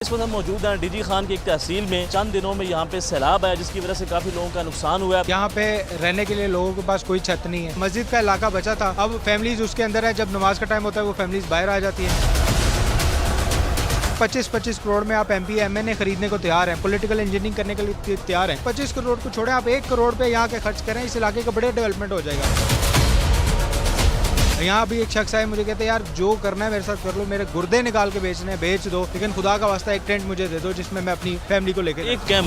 इस वक्त हम मौजूद हैं डीजी खान की एक तहसील में। चंद दिनों में यहाँ पे सैलाब आया जिसकी वजह से काफी लोगों का नुकसान हुआ है। यहाँ पे रहने के लिए लोगों के पास कोई छत नहीं है। मस्जिद का इलाका बचा था, अब फैमिलीज उसके अंदर है। जब नमाज का टाइम होता है वो फैमिलीज बाहर आ जाती है। 25-25 करोड़ में आप MP MNA खरीदने को तैयार हैं, पॉलिटिकल इंजीनियरिंग करने के लिए तैयार हैं। 25 करोड़ को छोड़े, आप 1 करोड़ पे यहाँ के खर्च करें, इस इलाके का बड़े डेवलपमेंट हो जाएगा। यहाँ भी एक शख्स आए, मुझे कहते हैं यार जो करना है मेरे साथ कर लो, मेरे गुर्दे निकाल के बेचने हैं, बेच दो, लेकिन खुदा का वास्ता एक टेंट मुझे दे दो जिसमें मैं अपनी फैमिली को लेकर एक कैंप।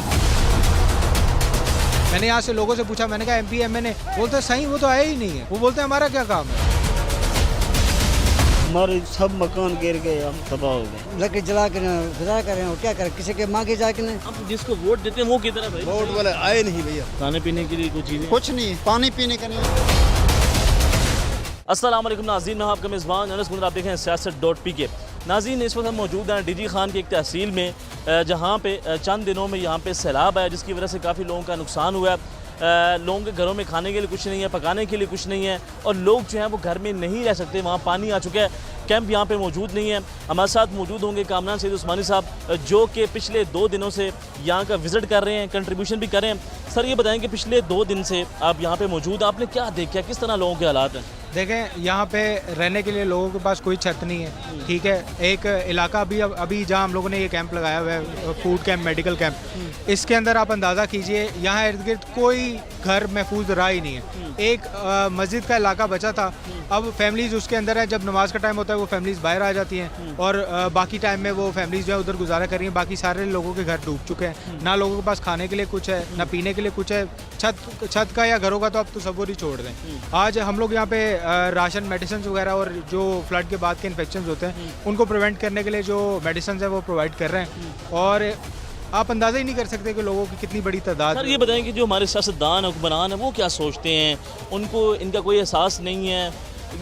मैंने यहाँ से लोगों से पूछा, मैंने कहा MP MNA, बोलते सही वो तो आया ही नहीं है। वो बोलते हैं हमारा क्या काम है। हमारे सब मकान गिर गए, हम तबाह हो गए। लकड़ी जला कर गुजारा कर रहे हैं और क्या करें, किसी के मांगे जाके नहीं। अब जिसको वोट देते हैं वो किधर है भाई? वोट वाले आए नहीं भैया, खाने पीने के लिए कुछ चीजें कुछ नहीं, पानी पीने का नहीं। अस्सलाम वालेकुम नाज़रीन, मैं आपका मेज़बान अनस मुंदर, आप देखें siyaset.pk। नाज़रीन, इस वक्त हम मौजूद हैं डीजी खान की एक तहसील में, जहाँ पे चंद दिनों में यहाँ पे सैलाब आया जिसकी वजह से काफ़ी लोगों का नुकसान हुआ है। लोगों के घरों में खाने के लिए कुछ नहीं है, पकाने के लिए कुछ नहीं है, और लोग जो हैं वो घर में नहीं रह सकते, वहाँ पानी आ चुका है। कैंप यहाँ पे मौजूद नहीं है। हमारे साथ मौजूद होंगे कामरान सैयद उस्मानी साहब, जो कि पिछले 2 दिनों से यहाँ का विज़िट कर रहे हैं, कंट्रीब्यूशन भी कर रहे हैं। सर ये बताएं कि पिछले 2 दिन से आप यहाँ पे मौजूद, आपने क्या देखा, किस तरह लोगों के हालात हैं? देखें, यहाँ पे रहने के लिए लोगों के पास कोई छत नहीं है, ठीक है। एक इलाका अभी जहाँ हम लोगों ने ये कैंप लगाया हुआ है, फूड कैंप, मेडिकल कैंप, इसके अंदर आप अंदाज़ा कीजिए यहाँ इर्द गिर्द कोई घर महफूज रहा ही नहीं है। एक मस्जिद का इलाका बचा था, अब फैमिलीज उसके अंदर है। जब नमाज का टाइम होता है वो फैमिलीज बाहर आ जाती हैं, और बाकी टाइम में वो फैमिलीज जो है उधर गुजारा कर रही हैं। बाकी सारे लोगों के घर डूब चुके हैं, ना लोगों के पास खाने के लिए कुछ है, ना पीने के लिए कुछ है। छत का या घरों का तो अब तसव्वुर ही छोड़ दें। आज हम लोग यहाँ पे राशन, मेडिसिन वगैरह और जो फ्लड के बाद के इन्फेक्शन होते हैं उनको प्रिवेंट करने के लिए जो मेडिसिन है वो प्रोवाइड कर रहे हैं, और आप अंदाज़ा ही नहीं कर सकते कि लोगों की कितनी बड़ी तादाद। सर ये बताएं कि जो हमारे सियासतदान हुक्मरान हैं वो क्या सोचते हैं, उनको इनका कोई एहसास नहीं है,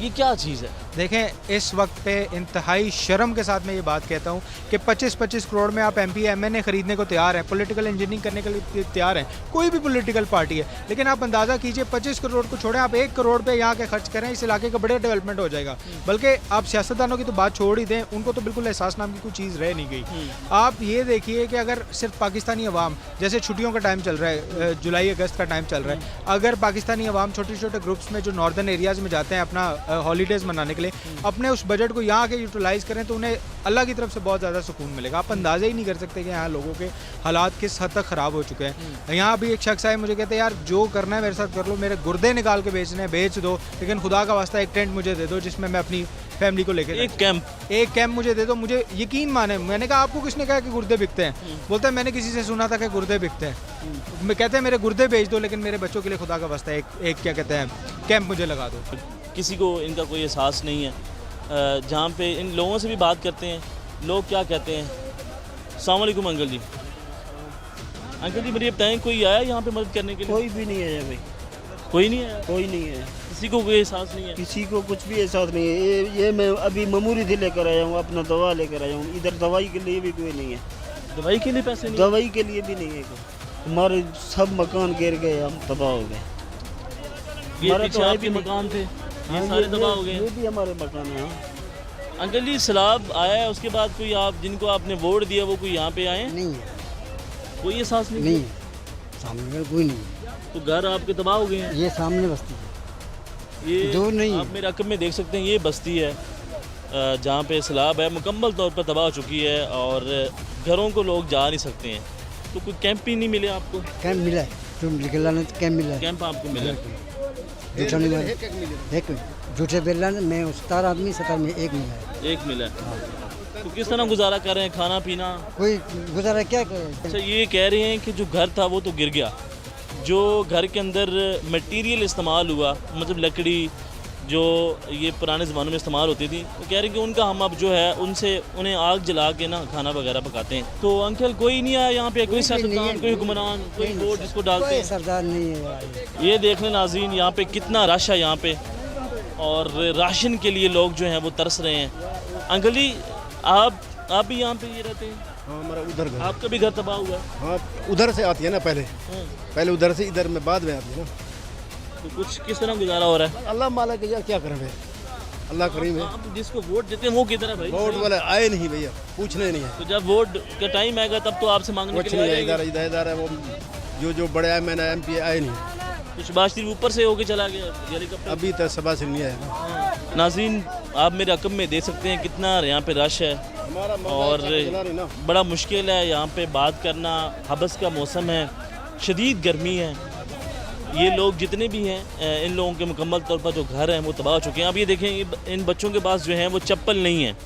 ये क्या चीज़ है? देखें, इस वक्त पे इंतहाई शर्म के साथ मैं ये बात कहता हूँ कि 25-25 करोड़ में आप MP MNA खरीदने को तैयार हैं, पॉलिटिकल इंजीनियरिंग करने के लिए तैयार हैं, कोई भी पॉलिटिकल पार्टी है, लेकिन आप अंदाज़ा कीजिए 25 करोड़ को छोड़ें, आप 1 करोड़ पे यहाँ के खर्च करें, इस इलाके का बड़े डेवलपमेंट हो जाएगा। बल्कि आप सियासतदानों की तो बात छोड़ ही दें, उनको तो बिल्कुल एहसास नाम की कोई चीज़ रह नहीं गई। आप ये देखिए कि अगर सिर्फ पाकिस्तानी अवाम, जैसे छुट्टियों का टाइम चल रहा है, जुलाई अगस्त का टाइम चल रहा है, अगर पाकिस्तानी अवाम छोटे छोटे ग्रुप्स में जो नॉर्दर्न एरियाज़ में जाते हैं अपना हॉलीडेज़ मनाने के लिए, अपने उस बजट को यहाँ के यूटिलाइज़ करें तो उन्हें अल्लाह की तरफ से बहुत ज़्यादा सुकून मिलेगा। आप अंदाज़ा ही नहीं कर सकते कि यहाँ लोगों के हालात किस हद तक ख़राब हो चुके हैं। यहाँ भी एक शख्स आए, मुझे कहते हैं यार जो करना है मेरे साथ कर लो, मेरे गुर्दे निकाल के बेचने हैं, बेच दो, लेकिन खुदा का वास्ता एक टेंट मुझे दे दो जिसमें मैं अपनी फैमिली को लेकर, एक कैंप मुझे दे दो, मुझे यकीन माने। मैंने कहा आपको किसने कहा कि गुर्दे बिकते हैं? बोलते हैं मैंने किसी से सुना था कि गुर्दे बिकते हैं। मैं कहते हैं मेरे गुर्दे बेच दो, लेकिन मेरे बच्चों के लिए खुदा का वास्ता एक क्या कहते हैं कैंप मुझे लगा दो। किसी को इनका कोई एहसास नहीं है। जहाँ पे इन लोगों से भी बात करते हैं, लोग क्या कहते हैं। अस्सलाम वालेकुम अंकल जी। अंकल जी मुझे ये बताएं, कोई आया यहाँ पे मदद करने के लिए? कोई भी नहीं आया भाई, कोई नहीं आया? कोई नहीं है, किसी को कोई एहसास नहीं है? किसी को कुछ भी एहसास नहीं है। ये मैं अभी ममूरी से लेकर आया हूँ, अपना दवा लेकर आया हूँ। इधर दवाई के लिए भी कोई नहीं है, दवाई के लिए पैसे नहीं? दवाई के लिए भी नहीं है कोई। हमारे सब मकान गिर गए, हम तबाह हो गए। ये पीछे आपके मकान थे, ये सारे तबाह हो गए? ये भी हमारे मकान है। अंकल जी सैलाब आया है, उसके बाद कोई आप जिनको आपने वोट दिया वो कोई यहाँ पे आए हैं? नहीं है, कोई एहसास नहीं? नहीं है, सामने में कोई नहीं है। तो घर आपके तबाह हो गए हैं? ये सामने बस्ती है, ये जो नहीं आप मेरे रकम में देख सकते हैं, ये बस्ती है जहाँ पे सैलाब है, मुकम्मल तौर पर तबाह हो चुकी है, और घरों को लोग जा नहीं सकते हैं। तो कोई कैंप ही नहीं मिले आपको? कैंप मिला है, जो निकला ना कैंप मिला है। कैंप आपको मिला? झूठा नहीं मिला, एक झूठे बेला में 17 आदमी 17 में एक मिला है। एक मिला है। तो किस तरह गुजारा कर रहे हैं, खाना पीना? कोई गुजारा क्या करे। अच्छा ये कह रहे हैं कि जो घर था वो तो गिर गया, जो घर के अंदर मटेरियल इस्तेमाल हुआ, मतलब लकड़ी जो ये पुराने ज़मानों में इस्तेमाल होती थी, वो कह रहे हैं कि उनका हम अब जो है उनसे उन्हें आग जला के ना खाना वगैरह पकाते हैं। तो अंकल कोई नहीं आया यहाँ पे? कोई सियासतदान, कोई हुक्मरान, कोई वोट जिसको डालते हैं? सरदार नहीं है। ये देख लें नाज़रीन, यहाँ पे कितना रश है यहाँ पे, और राशन के लिए लोग जो हैं वो तरस रहे हैं। अंकल जी आप भी यहाँ पे ये रहते हैं? हाँ, हमारा उधर घर, आपका भी घर तबाह हुआ है? हाँ, उधर से आती है ना, पहले उधर से इधर में बाद में आती है ना। तो कुछ किस तरह गुजारा हो रहा है? अल्लाह माला के क्या करें, अल्लाह करीम है। आप जिसको वोट देते हैं वो किधर है भाई? वोट वाले आए नहीं भैया, पूछने नहीं है, तो जब वोट का टाइम आएगा तब तो आपसे मांगने कुछ के नहीं लिए है। आएंगे। इधर है वो जो बड़े आए मैंने MP आए नहीं, तो शहबाज शरीफ ऊपर से होके चला गया हेलीकॉप्टर। अभी तक सभा से नहीं आया। नाज़रीन आप मेरे रकम में दे सकते हैं कितना यहाँ पे रश है और बड़ा मुश्किल है यहाँ पे बात करना। हबस का मौसम है, शदीद गर्मी है। ये लोग जितने भी हैं इन लोगों के मुकम्मल तौर पर जो घर हैं वो तबाह हो चुके हैं। अब ये देखें इन बच्चों के पास जो है वो चप्पल नहीं है,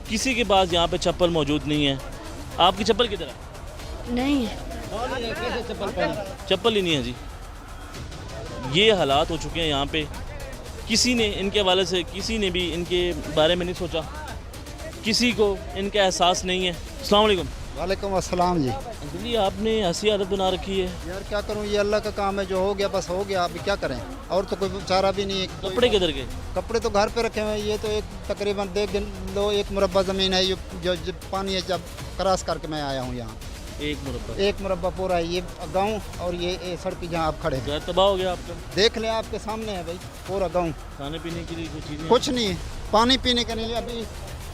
किसी के पास यहाँ पे चप्पल मौजूद नहीं है। आपकी चप्पल किधर है? नहीं है। चप्पल ही नहीं है जी। ये हालात हो चुके हैं यहाँ पे। किसी ने इनके हवाले से किसी ने भी इनके बारे में नहीं सोचा, किसी को इनका एहसास नहीं है। अस्सलाम वालेकुम। वालेकुम अस्सलाम जी। जी आपने हंसी आदत बना रखी है। यार क्या करूं, ये अल्लाह का काम है, जो हो गया बस हो गया, अभी क्या करें, और तो कोई चारा भी नहीं है। कपड़े किधर के? कपड़े तो घर पे रखे हुए हैं। ये तो एक तकरीबन देख लो 1 मुरब्बा ज़मीन है, जो पानी है, जब क्रॉस करके मैं आया हूँ यहाँ। 1 मुरब्बा पूरा है ये गाँव, और ये सड़क जहाँ आप खड़े हैं। घर तबाह हो गया आपका? देख लें, आपके सामने है भाई पूरा गाँव। खाने पीने के लिए कुछ चीज़ें? कुछ नहीं है, पानी पीने के लिए अभी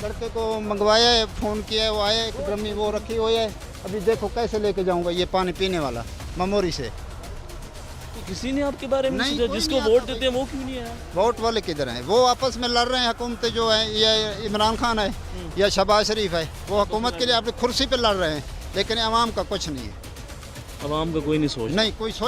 लड़के को मंगवाया है, फ़ोन किया है, वो आया, एक ड्रमी वो रखी हुई है। अभी देखो कैसे लेके जाऊंगा ये पानी पीने वाला मेमोरी से। तो किसी ने आपके बारे में नहीं, सोचा? कोई जिसको नहीं वोट आता देते हैं वो क्यों नहीं आया? वोट वाले किधर हैं? वो आपस में लड़ रहे हैं। हुकूमतें जो है, ये इमरान खान है या शहबाज शरीफ है, वो हुकूमत के लिए अपनी कुर्सी पे लड़ रहे हैं, लेकिन आवाम का कुछ नहीं है। आवाम का कोई नहीं सोच। नहीं कोई सोच